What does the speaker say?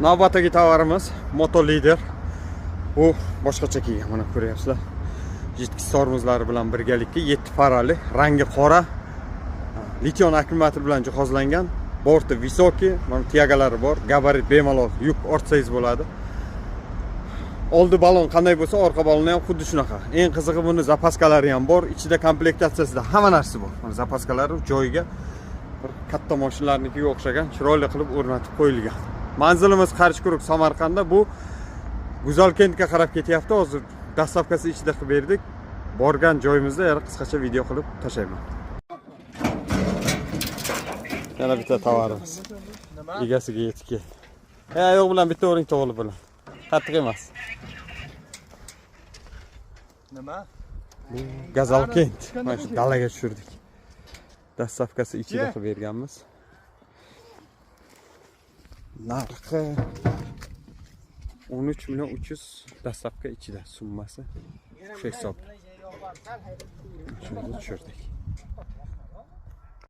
Navbatdagi tovarimiz Moto Lider. Bu boshqacha kelgan, mana ko'ryapsizlar. Jitki tormozlari bilan birgalikda 7 farali, rangi qora, lition akkumulyator bilan jihozlangan. Borti visoki, mana tiyagalari bor, gabarit bemalol yuk ortsangiz bo'ladi. Oldi balon qanday bo'lsa, orqa baloni ham xuddi shunaqa. Eng qizig'i buni zapaskalari ham bor, ichida komplektatsiyasida hamma narsa bor. Mana zapaskalari joyiga bir katta mashinalarnikiga o'xshagan, chiroyli qilib o'rnatib qo'yilgan. Manzilimiz Qarshi-Quruq, Samarqandda. Bu Guzalkentga qarab ketyapti. Hozir dastavkasi ichida qilib berdik. Borgan joyimizda yana qisqacha video qilib tashlayman. Yana bitta tovarimiz. Egasiga yetib keldi. Yo'q bilan bitta o'ring tog'li bilan. Qattiq emas. Nima? Gazalkent. Mana shu dalaga tushirdik. Dastavkasi ichida qilib berganmiz. Narxi 13.300 dastavka ichida summasi. Shu hisob. Shuni tushirdik.